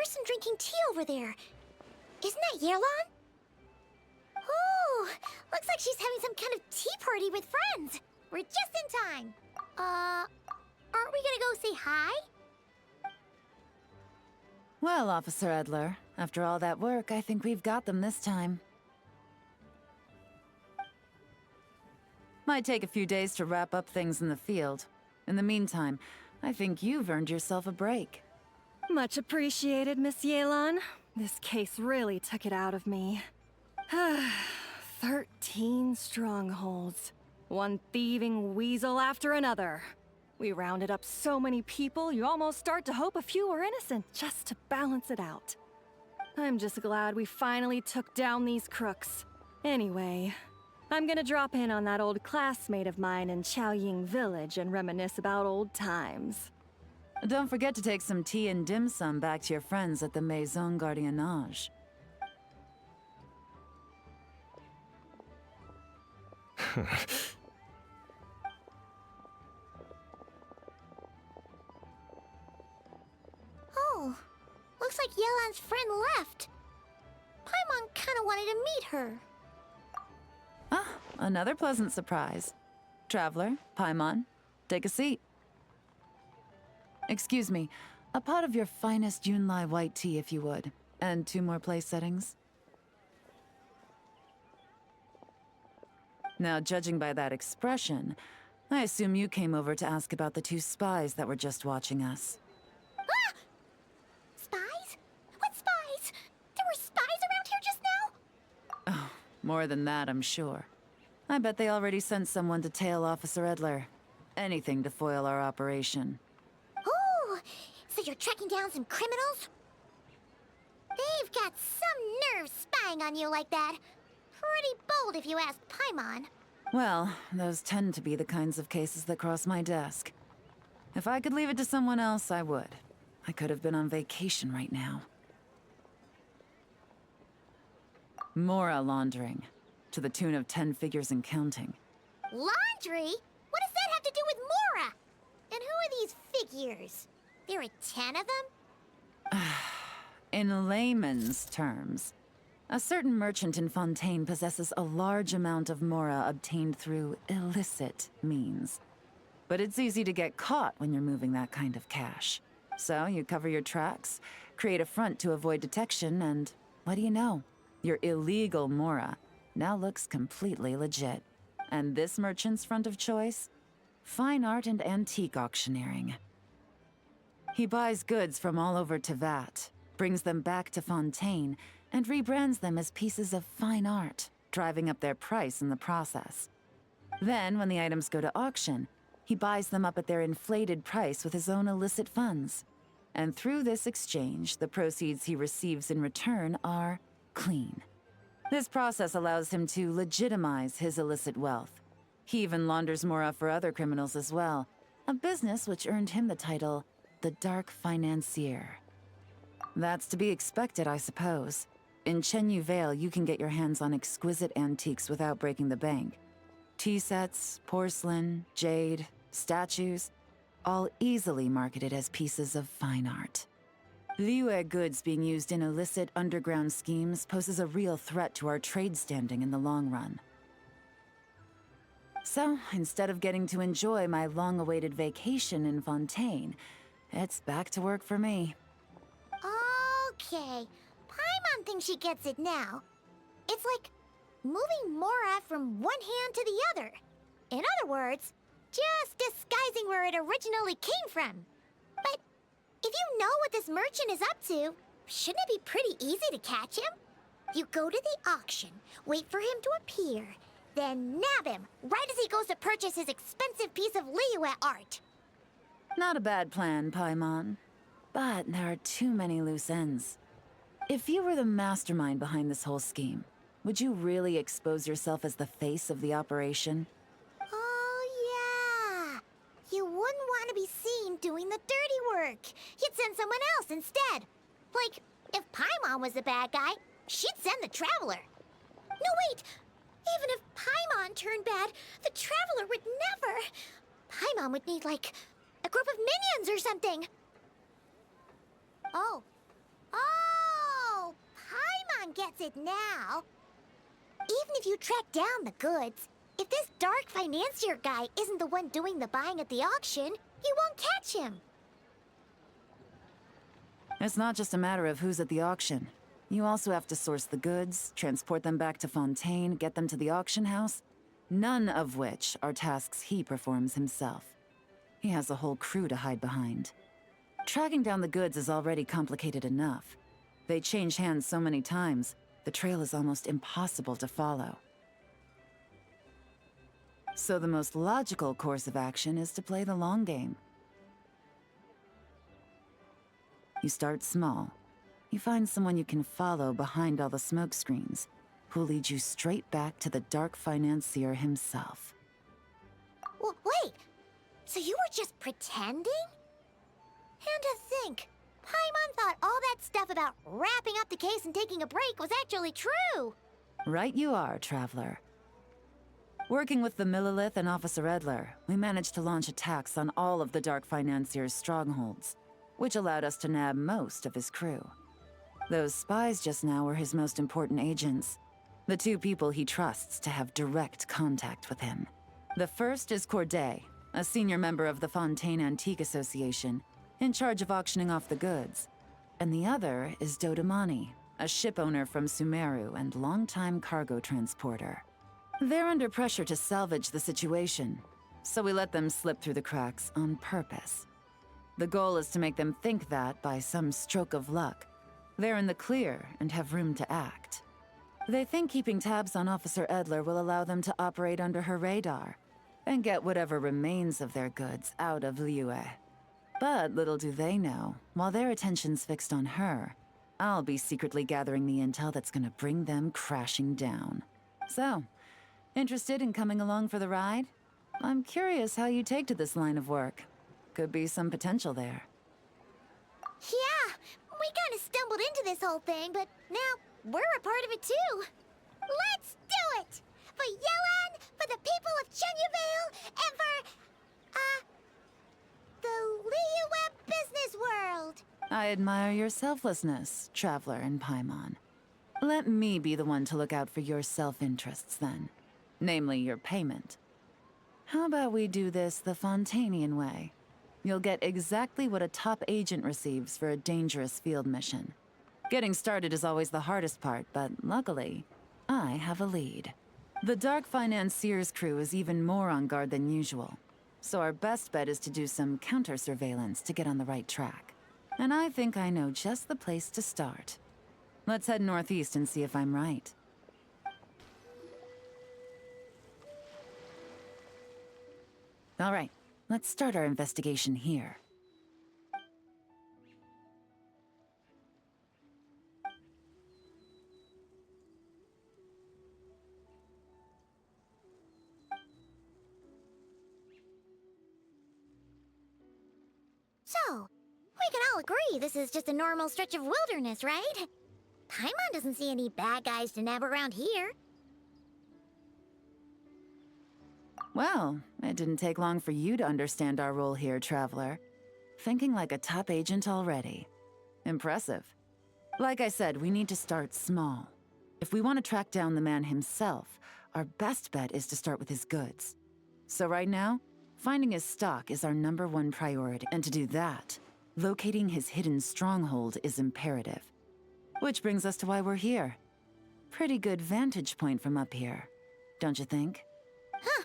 person drinking tea over there. Isn't that Yelan? Oh, looks like she's having some kind of tea party with friends. We're just in time. Aren't we gonna go say hi? Well, Officer Edler, after all that work, I think we've got them this time. Might take a few days to wrap up things in the field. In the meantime, I think you've earned yourself a break. Much appreciated, Miss Yelan. This case really took it out of me. 13 strongholds. One thieving weasel after another. We rounded up so many people, you almost start to hope a few were innocent, just to balance it out. I'm just glad we finally took down these crooks. Anyway, I'm gonna drop in on that old classmate of mine in Chaoying Village and reminisce about old times. Don't forget to take some tea and dim sum back to your friends at the Maison Gardiennage. Oh, looks like Yelan's friend left. Paimon kinda wanted to meet her. Ah, another pleasant surprise. Traveler, Paimon, take a seat. Excuse me, a pot of your finest Yunlai white tea if you would, and 2 more place settings. Now, judging by that expression, I assume you came over to ask about the 2 spies that were just watching us. Ah! Spies? What spies? There were spies around here just now? Oh, more than that, I'm sure. I bet they already sent someone to tail Officer Edler. Anything to foil our operation. Oh, so you're tracking down some criminals? They've got some nerve spying on you like that. Pretty bold if you ask Paimon. Well, those tend to be the kinds of cases that cross my desk. If I could leave it to someone else, I would. I could have been on vacation right now. Mora laundering, to the tune of 10 figures and counting. Laundry? What does that have to do with Mora? And who are these figures? There are 10 of them? In layman's terms, a certain merchant in Fontaine possesses a large amount of Mora obtained through illicit means. But it's easy to get caught when you're moving that kind of cash. So you cover your tracks, create a front to avoid detection, and what do you know? Your illegal Mora now looks completely legit. And this merchant's front of choice? Fine art and antique auctioneering. He buys goods from all over Tevat, brings them back to Fontaine, and rebrands them as pieces of fine art, driving up their price in the process. Then, when the items go to auction, he buys them up at their inflated price with his own illicit funds. And through this exchange, the proceeds he receives in return are clean. This process allows him to legitimize his illicit wealth. He even launders Mora for other criminals as well, a business which earned him the title, the Dark Financier. That's to be expected, I suppose. In Chenyu Vale, you can get your hands on exquisite antiques without breaking the bank. Tea sets, porcelain, jade, statues, all easily marketed as pieces of fine art. Lyue goods being used in illicit underground schemes poses a real threat to our trade standing in the long run. So, instead of getting to enjoy my long-awaited vacation in Fontaine, it's back to work for me. Okay, Paimon thinks she gets it now. It's like moving Mora from one hand to the other. In other words, just disguising where it originally came from. But if you know what this merchant is up to, shouldn't it be pretty easy to catch him? You go to the auction, wait for him to appear, then nab him right as he goes to purchase his expensive piece of Lyue art. Not a bad plan, Paimon. But there are too many loose ends. If you were the mastermind behind this whole scheme, would you really expose yourself as the face of the operation? Oh, yeah. You wouldn't want to be seen doing the dirty work. You'd send someone else instead. Like, if Paimon was the bad guy, she'd send the Traveler. No, wait. Even if Paimon turned bad, the Traveler would never. Paimon would need, like, a group of minions or something. Oh. Paimon gets it now. Even if you track down the goods, if this dark financier guy isn't the one doing the buying at the auction, you won't catch him. It's not just a matter of who's at the auction. You also have to source the goods, transport them back to Fontaine, get them to the auction house. None of which are tasks he performs himself. He has a whole crew to hide behind. Tracking down the goods is already complicated enough. They change hands so many times, the trail is almost impossible to follow. So the most logical course of action is to play the long game. You start small. You find someone you can follow behind all the smoke screens, who'll lead you straight back to the dark financier himself. Wait, so you were just pretending? And to think, Paimon thought all that stuff about wrapping up the case and taking a break was actually true. Right you are, Traveler. Working with the Millilith and Officer Edler, we managed to launch attacks on all of the Dark Financier's strongholds, which allowed us to nab most of his crew. Those spies just now were his most important agents, the two people he trusts to have direct contact with him. The first is Corday, a senior member of the Fontaine Antique Association, in charge of auctioning off the goods. And the other is Dodamani, a ship owner from Sumeru and longtime cargo transporter. They're under pressure to salvage the situation, so we let them slip through the cracks on purpose. The goal is to make them think that, by some stroke of luck, they're in the clear and have room to act. They think keeping tabs on Officer Edler will allow them to operate under her radar and get whatever remains of their goods out of Lyue. But little do they know, while their attention's fixed on her, I'll be secretly gathering the intel that's gonna bring them crashing down. So, interested in coming along for the ride? I'm curious how you take to this line of work. Could be some potential there. Yeah, we kind of stumbled into this whole thing, but now we're a part of it too. Let's do it! For Yelan, for the people of Chenyavale, and for, the Lyue business world. I admire your selflessness, Traveler and Paimon. Let me be the one to look out for your self-interests then. Namely, your payment. How about we do this the Fontainian way? You'll get exactly what a top agent receives for a dangerous field mission. Getting started is always the hardest part, but luckily, I have a lead. The Dark Financier's crew is even more on guard than usual, so our best bet is to do some counter-surveillance to get on the right track. And I think I know just the place to start. Let's head northeast and see if I'm right. All right, let's start our investigation here. So, we can all agree this is just a normal stretch of wilderness, right? Paimon doesn't see any bad guys to nab around here. Well, it didn't take long for you to understand our role here, Traveler. Thinking like a top agent already. Impressive. Like I said, we need to start small. If we want to track down the man himself, our best bet is to start with his goods. So right now, finding his stock is our #1 priority. And to do that, locating his hidden stronghold is imperative. Which brings us to why we're here. Pretty good vantage point from up here, don't you think? Huh,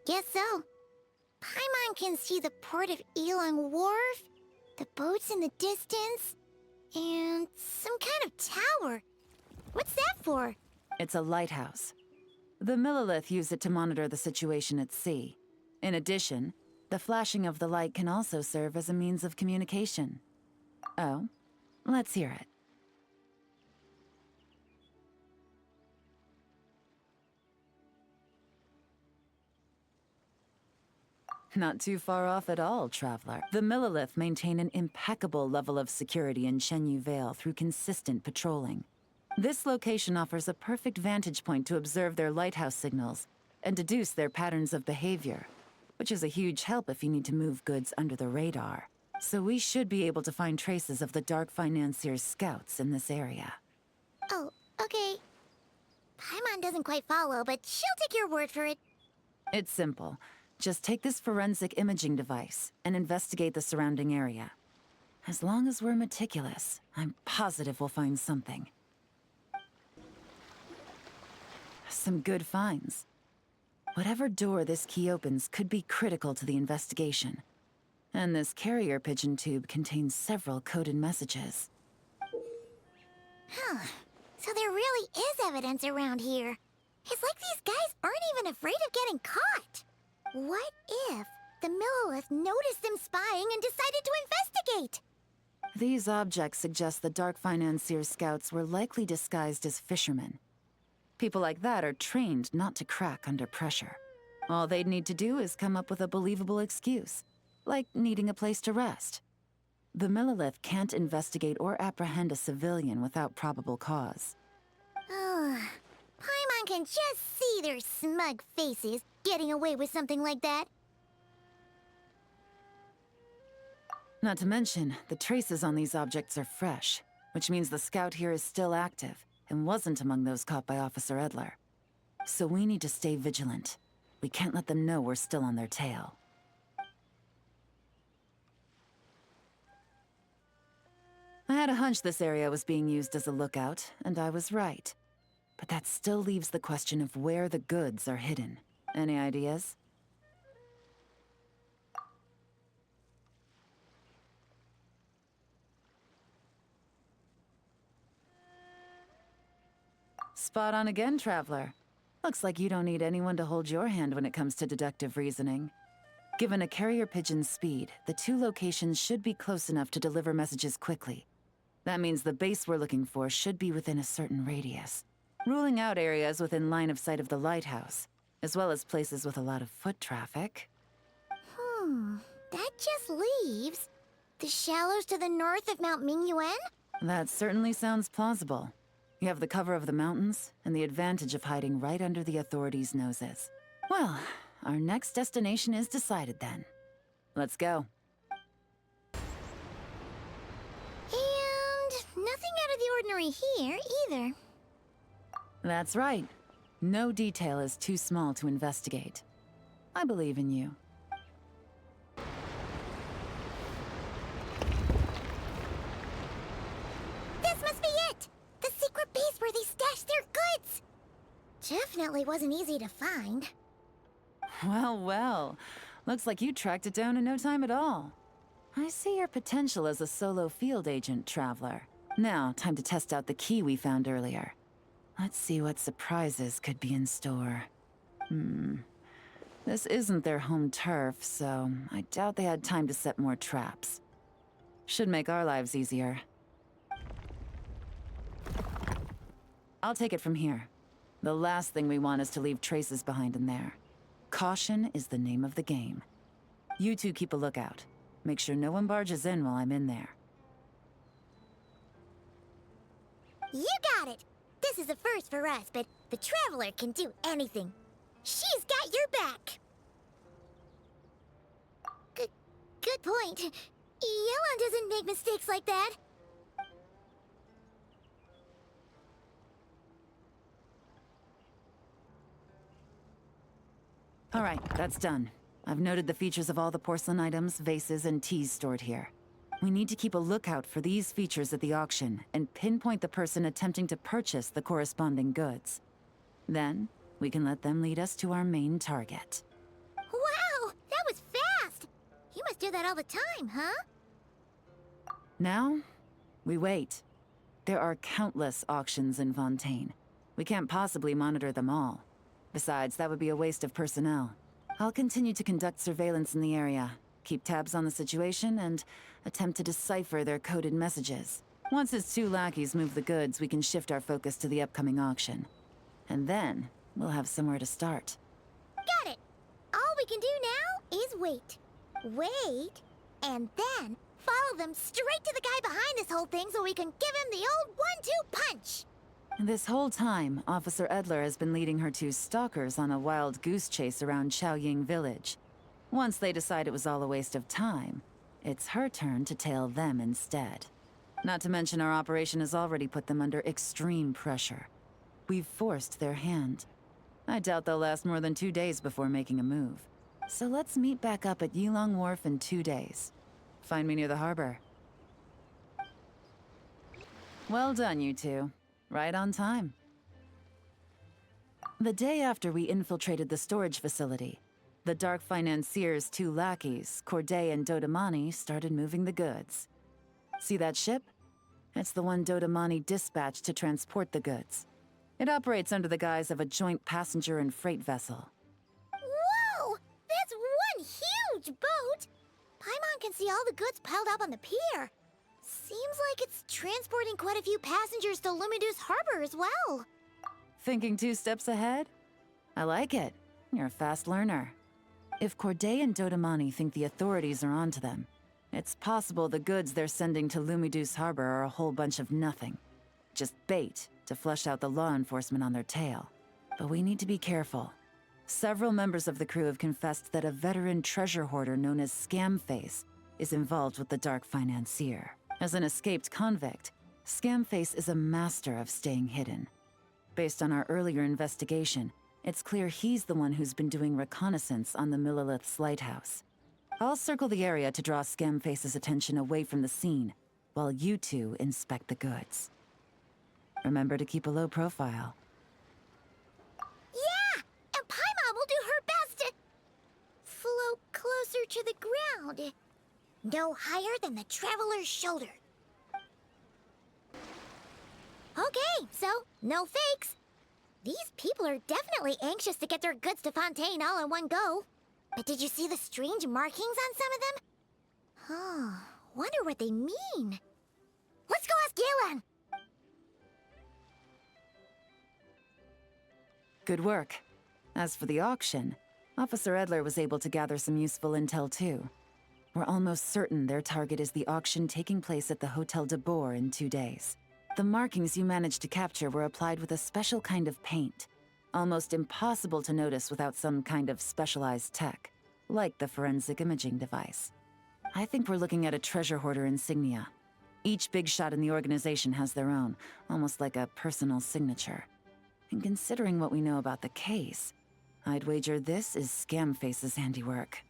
guess so. Paimon can see the port of Yelan Wharf, the boats in the distance, and some kind of tower. What's that for? It's a lighthouse. The Millilith use it to monitor the situation at sea. In addition, the flashing of the light can also serve as a means of communication. Oh, let's hear it. Not too far off at all, Traveler. The Millilith maintain an impeccable level of security in Shenyu Vale through consistent patrolling. This location offers a perfect vantage point to observe their lighthouse signals and deduce their patterns of behavior, which is a huge help if you need to move goods under the radar. So we should be able to find traces of the Dark Financier's scouts in this area. Oh, Okay. Paimon doesn't quite follow, but she'll take your word for it. It's simple. Just take this forensic imaging device and investigate the surrounding area. As long as we're meticulous, I'm positive we'll find something. Some good finds. Whatever door this key opens could be critical to the investigation. And this carrier pigeon tube contains several coded messages. Huh. So there really is evidence around here. It's like these guys aren't even afraid of getting caught. What if the Millilith noticed them spying and decided to investigate? These objects suggest the Dark Financier scouts were likely disguised as fishermen. People like that are trained not to crack under pressure. All they'd need to do is come up with a believable excuse, like needing a place to rest. The Millilith can't investigate or apprehend a civilian without probable cause. Ugh. Paimon can just see their smug faces getting away with something like that. Not to mention, the traces on these objects are fresh, which means the scout here is still active and wasn't among those caught by Officer Edler. So we need to stay vigilant. We can't let them know we're still on their tail. I had a hunch this area was being used as a lookout, and I was right. But that still leaves the question of where the goods are hidden. Any ideas? Spot on again, Traveler. Looks like you don't need anyone to hold your hand when it comes to deductive reasoning. Given a carrier pigeon's speed, the two locations should be close enough to deliver messages quickly. That means the base we're looking for should be within a certain radius, ruling out areas within line of sight of the lighthouse, as well as places with a lot of foot traffic. That just leaves the shallows to the north of Mount Mingyuan? That certainly sounds plausible. You have the cover of the mountains, and the advantage of hiding right under the authorities' noses. Well, our next destination is decided then. Let's go. And nothing out of the ordinary here, either. That's right. No detail is too small to investigate. I believe in you. This must be it! The secret base where they stashed their goods! Definitely wasn't easy to find. Well, well. Looks like you tracked it down in no time at all. I see your potential as a solo field agent, Traveler. Now, time to test out the key we found earlier. Let's see what surprises could be in store. This isn't their home turf, so I doubt they had time to set more traps. Should make our lives easier. I'll take it from here. The last thing we want is to leave traces behind in there. Caution is the name of the game. You two keep a lookout. Make sure no one barges in while I'm in there. You got it! This is a first for us, but the Traveler can do anything. She's got your back! Good point. Yelan doesn't make mistakes like that. All right, that's done. I've noted the features of all the porcelain items, vases, and teas stored here. We need to keep a lookout for these features at the auction and pinpoint the person attempting to purchase the corresponding goods. Then, we can let them lead us to our main target. Wow, that was fast! You must do that all the time, huh? Now, we wait. There are countless auctions in Fontaine. We can't possibly monitor them all. Besides, that would be a waste of personnel. I'll continue to conduct surveillance in the area, keep tabs on the situation, and attempt to decipher their coded messages. Once his two lackeys move the goods, we can shift our focus to the upcoming auction. And then, we'll have somewhere to start. Got it! All we can do now is wait. Wait, and then follow them straight to the guy behind this whole thing so we can give him the old 1-2 punch! This whole time, Officer Edler has been leading her two stalkers on a wild goose chase around Chaoying Village. Once they decide it was all a waste of time, it's her turn to tail them instead. Not to mention our operation has already put them under extreme pressure. We've forced their hand. I doubt they'll last more than 2 days before making a move. So let's meet back up at Yelan Wharf in 2 days. Find me near the harbor. Well done, you two. Right on time. The day after we infiltrated the storage facility, the Dark Financier's 2 lackeys, Corday and Dodamani, started moving the goods. See that ship? It's the one Dodamani dispatched to transport the goods. It operates under the guise of a joint passenger and freight vessel. Whoa! That's one huge boat! Paimon can see all the goods piled up on the pier. Seems like it's transporting quite a few passengers to Lumidu's harbor as well. Thinking 2 steps ahead? I like it. You're a fast learner. If Corday and Dodamani think the authorities are onto them, it's possible the goods they're sending to Lumidu's harbor are a whole bunch of nothing. Just bait to flush out the law enforcement on their tail. But we need to be careful. Several members of the crew have confessed that a veteran treasure hoarder known as Scamface is involved with the Dark Financier. As an escaped convict, Scamface is a master of staying hidden. Based on our earlier investigation, it's clear he's the one who's been doing reconnaissance on the Millilith's lighthouse. I'll circle the area to draw Scamface's attention away from the scene, while you two inspect the goods. Remember to keep a low profile. Yeah! And Paimon will do her best to float closer to the ground. No higher than the traveler's shoulder. Okay, so no fakes. These people are definitely anxious to get their goods to Fontaine all in one go. But did you see the strange markings on some of them? Huh, wonder what they mean. Let's go ask Yelan! Good work. As for the auction, Officer Edler was able to gather some useful intel too. We're almost certain their target is the auction taking place at the Hotel de Boer in 2 days. The markings you managed to capture were applied with a special kind of paint, almost impossible to notice without some kind of specialized tech, like the forensic imaging device. I think we're looking at a treasure hoarder insignia. Each big shot in the organization has their own, almost like a personal signature. And considering what we know about the case, I'd wager this is Scamface's handiwork.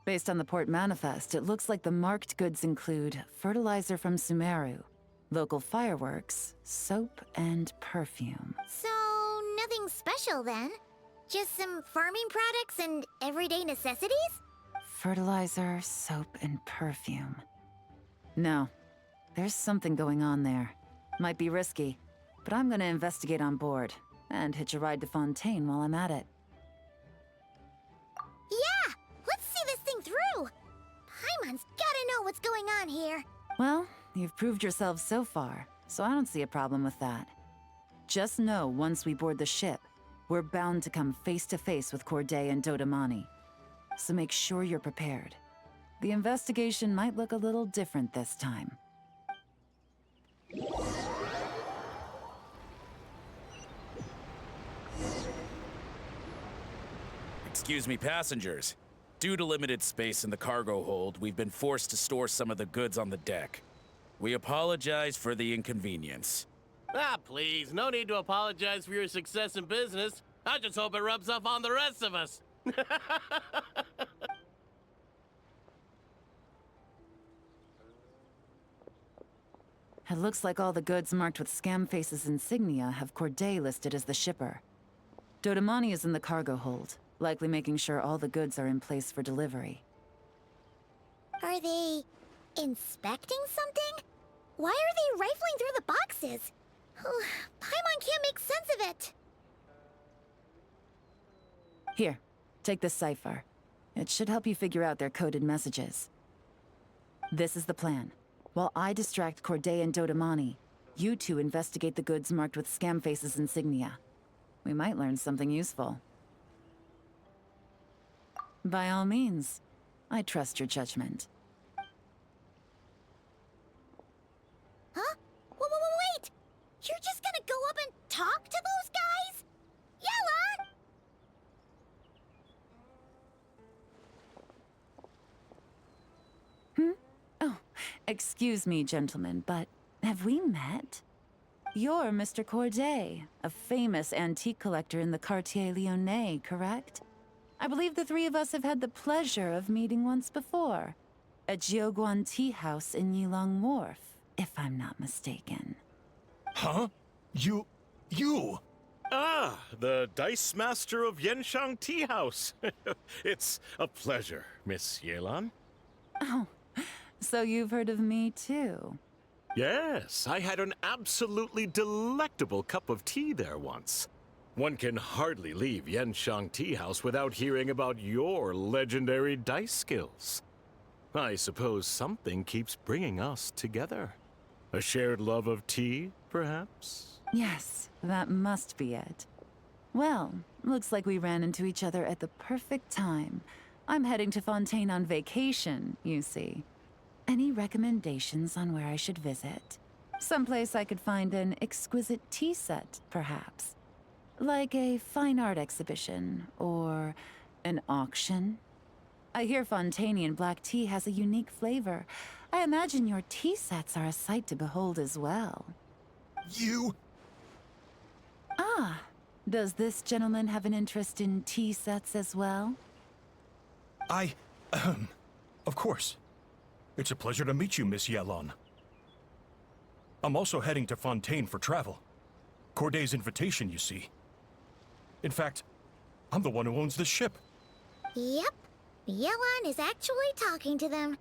Based on the port manifest, it looks like the marked goods include fertilizer from Sumeru, local fireworks, soap, and perfume. So, nothing special then? Just some farming products and everyday necessities? Fertilizer, soap, and perfume. No, there's something going on there. Might be risky, but I'm gonna investigate on board, and hitch a ride to Fontaine while I'm at it. Yeah! Let's see this thing through! Paimon's gotta know what's going on here. Well, you've proved yourselves so far, so I don't see a problem with that. Just know once we board the ship, we're bound to come face to face with Corday and Dodamani. So make sure you're prepared. The investigation might look a little different this time. Excuse me, passengers. Due to limited space in the cargo hold, we've been forced to store some of the goods on the deck. We apologize for the inconvenience. Ah, please, no need to apologize for your success in business. I just hope it rubs off on the rest of us. It looks like all the goods marked with Scamface's insignia have Corday listed as the shipper. Dodamani is in the cargo hold, likely making sure all the goods are in place for delivery. Are they inspecting something? Why are they rifling through the boxes? Paimon can't make sense of it. Here, take this cipher. It should help you figure out their coded messages. This is the plan. While I distract Corday and Dodamani, you two investigate the goods marked with Scamface's insignia. We might learn something useful. By all means, I trust your judgment. Huh? Wait! You're just gonna go up and talk to those guys? Yelan! Oh, excuse me, gentlemen, but have we met? You're Mr. Corday, a famous antique collector in the Quartier Lyonnais, correct? I believe the three of us have had the pleasure of meeting once before. At Jiuguan Tea House in Yelan Wharf, if I'm not mistaken. Huh? You... Ah, the Dice Master of Yenshang Tea House. It's a pleasure, Miss Yelan. Oh, so you've heard of me too? Yes, I had an absolutely delectable cup of tea there once. One can hardly leave Yenshang Tea House without hearing about your legendary dice skills. I suppose something keeps bringing us together. A shared love of tea, perhaps? Yes, that must be it. Well, looks like we ran into each other at the perfect time. I'm heading to Fontaine on vacation, you see. Any recommendations on where I should visit? Someplace I could find an exquisite tea set, perhaps. Like a fine art exhibition, or an auction. I hear Fontainian black tea has a unique flavor. I imagine your tea sets are a sight to behold as well. You... Ah, does this gentleman have an interest in tea sets as well? Of course. It's a pleasure to meet you, Miss Yelan. I'm also heading to Fontaine for travel. Corday's invitation, you see. In fact, I'm the one who owns the ship. Yep. Yelan is actually talking to them.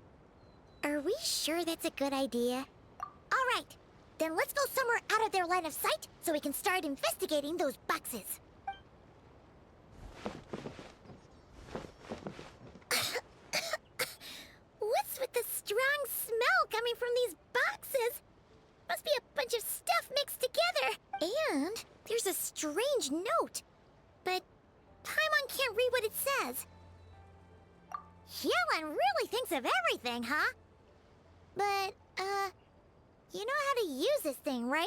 Are we sure that's a good idea? All right. Then let's go somewhere out of their line of sight so we can start investigating those boxes. What's with the strong smell coming from these boxes? Must be a bunch of stuff mixed together. And there's a strange note. But Paimon can't read what it says. Yelan really thinks of everything, huh? But, you know how to use this thing, right?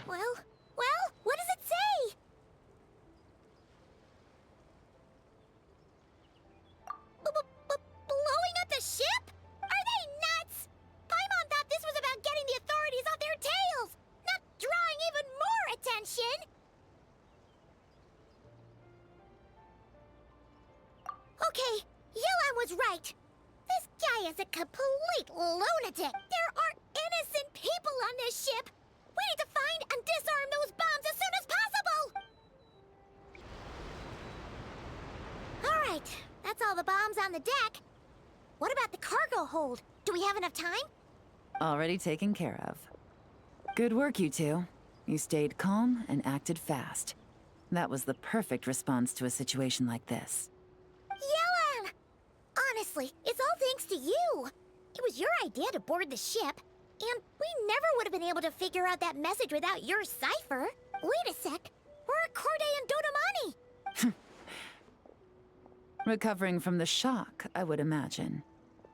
Well, what does it say? Blowing up the ship? Are they nuts? Paimon thought this was about getting the authorities off their tails, not drawing even more attention. Okay, Yelan was right. This guy is a complete lunatic. There are innocent people on this ship. We need to find and disarm those bombs as soon as possible! Alright, that's all the bombs on the deck. What about the cargo hold? Do we have enough time? Already taken care of. Good work, you two. You stayed calm and acted fast. That was the perfect response to a situation like this. Yelan! Honestly, it's all thanks to you. It was your idea to board the ship, and we never would have been able to figure out that message without your cipher. Wait a sec. We're at Corday and Dodamani. Recovering from the shock, I would imagine.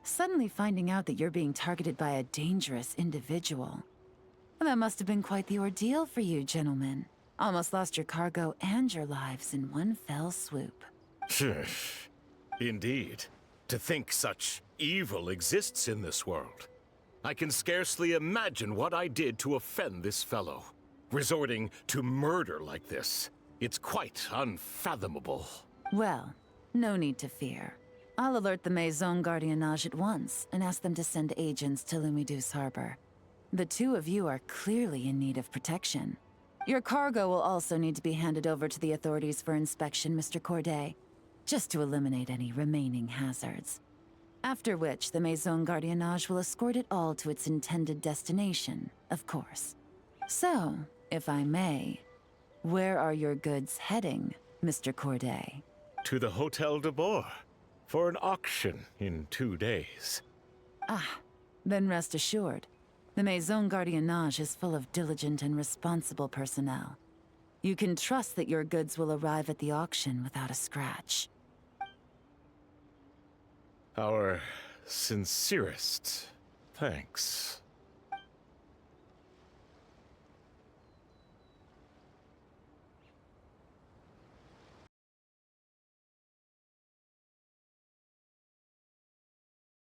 Suddenly finding out that you're being targeted by a dangerous individual. That must have been quite the ordeal for you, gentlemen. Almost lost your cargo and your lives in one fell swoop. Indeed. To think such evil exists in this world. I can scarcely imagine what I did to offend this fellow. Resorting to murder like this. It's quite unfathomable. Well, no need to fear. I'll alert the Maison Gardiennage at once and ask them to send agents to Lumidus Harbor. The two of you are clearly in need of protection. Your cargo will also need to be handed over to the authorities for inspection, Mr. Corday, just to eliminate any remaining hazards. After which, the Maison Gardiennage will escort it all to its intended destination, of course. So, if I may, where are your goods heading, Mr. Corday? To the Hotel de Bois, for an auction in 2 days. Ah, then rest assured. The Maison Gardiennage is full of diligent and responsible personnel. You can trust that your goods will arrive at the auction without a scratch. Our sincerest thanks.